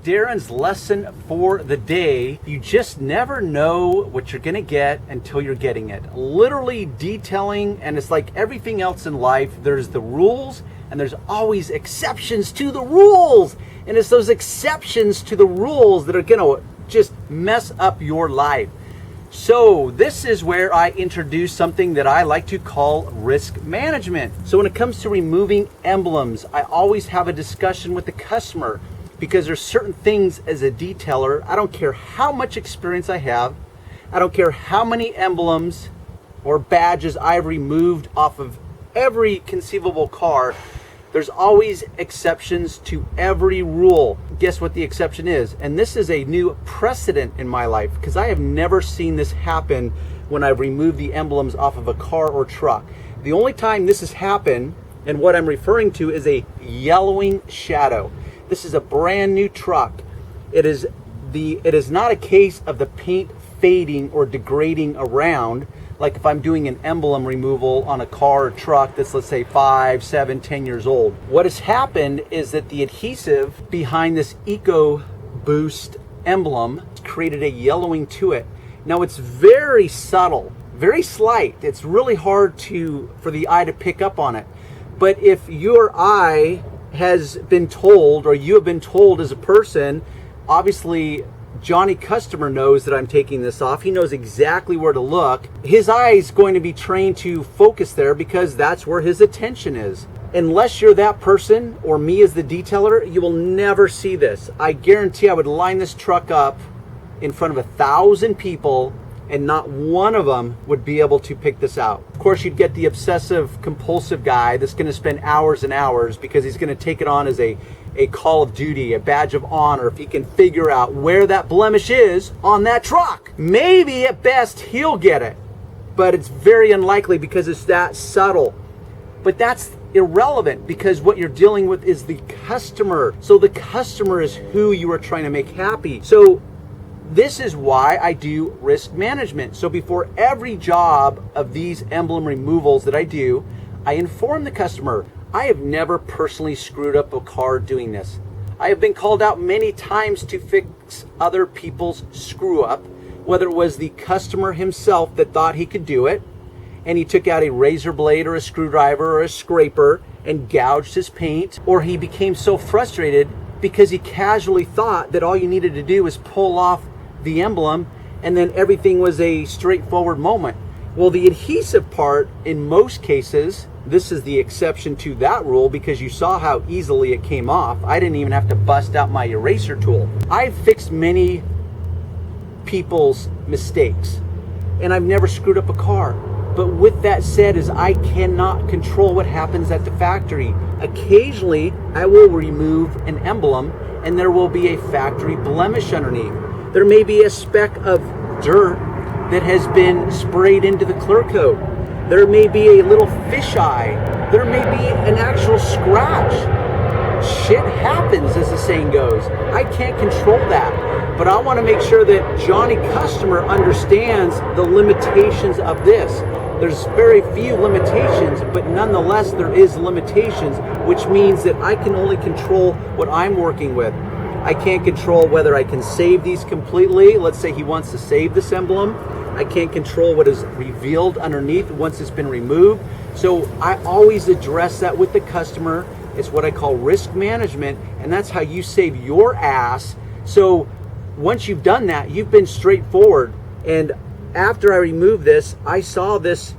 Darren's lesson for the day. You just never know what you're gonna get until you're getting it. Literally detailing, and it's like everything else in life, there's the rules and there's always exceptions to the rules. And it's those exceptions to the rules that are gonna just mess up your life. So this is where I introduce something that I like to call risk management. So when it comes to removing emblems, I always have a discussion with the customer, because there's certain things as a detailer, I don't care how much experience I have, I don't care how many emblems or badges I've removed off of every conceivable car, there's always exceptions to every rule. Guess what the exception is? And this is a new precedent in my life, because I have never seen this happen when I've removed the emblems off of a car or truck. The only time this has happened, and what I'm referring to, is a yellowing shadow. This is a brand new truck. It is not a case of the paint fading or degrading around, like if I'm doing an emblem removal on a car or truck that's, let's say, 5, 7, 10 years old. What has happened is that the adhesive behind this Eco Boost emblem created a yellowing to it. Now it's very subtle, very slight. It's really hard for the eye to pick up on it. But if your eye has been told, or you have been told as a person, obviously Johnny customer knows that I'm taking this off. He knows exactly where to look. His eye is going to be trained to focus there because that's where his attention is. Unless you're that person, or me as the detailer, you will never see this. I guarantee I would line this truck up in front of 1,000 people and not one of them would be able to pick this out. Of course, you'd get the obsessive compulsive guy that's going to spend hours and hours because he's going to take it on as a call of duty, a badge of honor, if he can figure out where that blemish is on that truck. Maybe at best he'll get it, but it's very unlikely because it's that subtle. But that's irrelevant, because what you're dealing with is the customer. So the customer is who you are trying to make happy. So this is why I do risk management. So before every job of these emblem removals that I do, I inform the customer. I have never personally screwed up a car doing this. I have been called out many times to fix other people's screw up, whether it was the customer himself that thought he could do it, and he took out a razor blade or a screwdriver or a scraper and gouged his paint, or he became so frustrated because he casually thought that all you needed to do was pull off the emblem and then everything was a straightforward moment. Well, the adhesive part, in most cases, this is the exception to that rule, because you saw how easily it came off. I didn't even have to bust out my eraser tool. I've fixed many people's mistakes and I've never screwed up a car. But with that said, is I cannot control what happens at the factory. Occasionally, I will remove an emblem and there will be a factory blemish underneath. There may be a speck of dirt that has been sprayed into the clear coat. There may be a little fisheye. There may be an actual scratch. Shit happens, as the saying goes. I can't control that. But I want to make sure that Johnny customer understands the limitations of this. There's very few limitations, but nonetheless there is limitations, which means that I can only control what I'm working with. I can't control whether I can save these completely. Let's say he wants to save this emblem. I can't control what is revealed underneath once it's been removed. So I always address that with the customer. It's what I call risk management, and that's how you save your ass. So once you've done that, you've been straightforward. And after I removed this, I saw this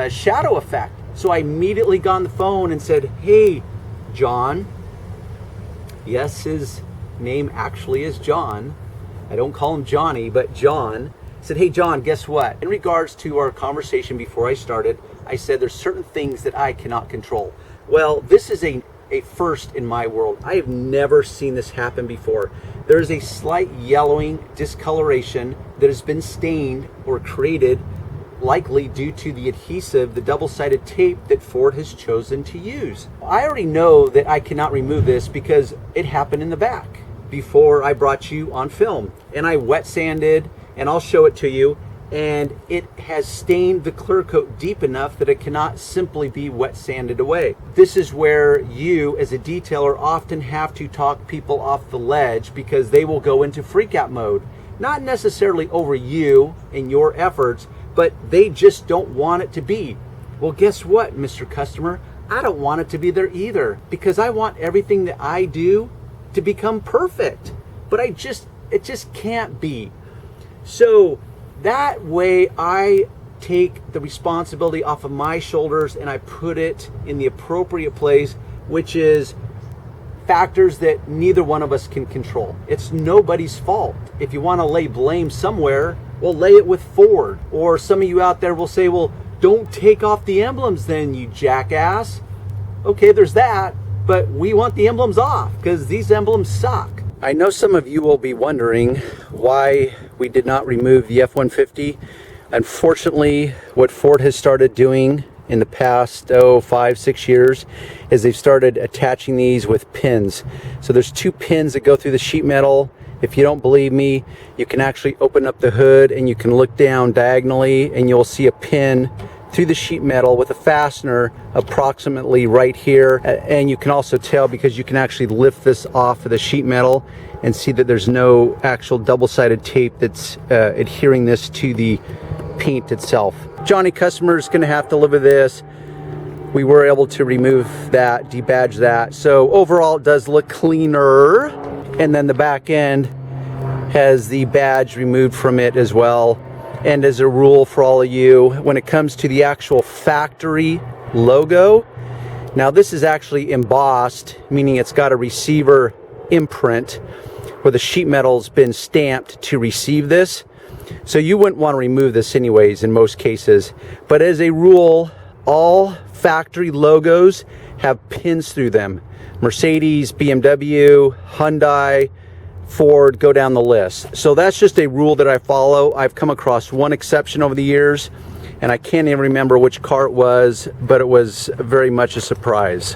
shadow effect. So I immediately got on the phone and said, "Hey, John." Yes, his name actually is John. I don't call him Johnny, but John. I said, "Hey, John, guess what? In regards to our conversation before I started, I said there's certain things that I cannot control." Well, this is a first in my world. I have never seen this happen before. There's a slight yellowing discoloration that has been stained or created, likely due to the adhesive, the double-sided tape that Ford has chosen to use. I already know that I cannot remove this because it happened in the back before I brought you on film. And I wet sanded, and I'll show it to you. and it has stained the clear coat deep enough that it cannot simply be wet sanded away. This is where you as a detailer often have to talk people off the ledge, because they will go into freak out mode. Not necessarily over you and your efforts, but they just don't want it to be. Well, guess what, Mr. Customer? I don't want it to be there either, because I want everything that I do to become perfect. But it just can't be. So that way I take the responsibility off of my shoulders and I put it in the appropriate place, which is factors that neither one of us can control. It's nobody's fault. If you want to lay blame somewhere, well, lay it with Ford. Or some of you out there will say, well, don't take off the emblems then, you jackass. Okay, there's that, but we want the emblems off because these emblems suck. I know some of you will be wondering why we did not remove the F-150. Unfortunately, what Ford has started doing in the past 5-6 years is they've started attaching these with pins. So there's 2 pins that go through the sheet metal. If you don't believe me, you can actually open up the hood and you can look down diagonally and you'll see a pin through the sheet metal with a fastener approximately right here. And you can also tell because you can actually lift this off of the sheet metal and see that there's no actual double-sided tape that's adhering this to the paint itself. Johnny customer is going to have to live with this. We were able to remove that, debadge that. So overall it does look cleaner. And then the back end has the badge removed from it as well. And as a rule for all of you, when it comes to the actual factory logo, now this is actually embossed, meaning it's got a receiver imprint where the sheet metal's been stamped to receive this. So you wouldn't want to remove this anyways in most cases. But as a rule, all factory logos have pins through them. Mercedes, BMW, Hyundai, Ford, go down the list. So that's just a rule that I follow. I've come across one exception over the years, and I can't even remember which car it was, but it was very much a surprise.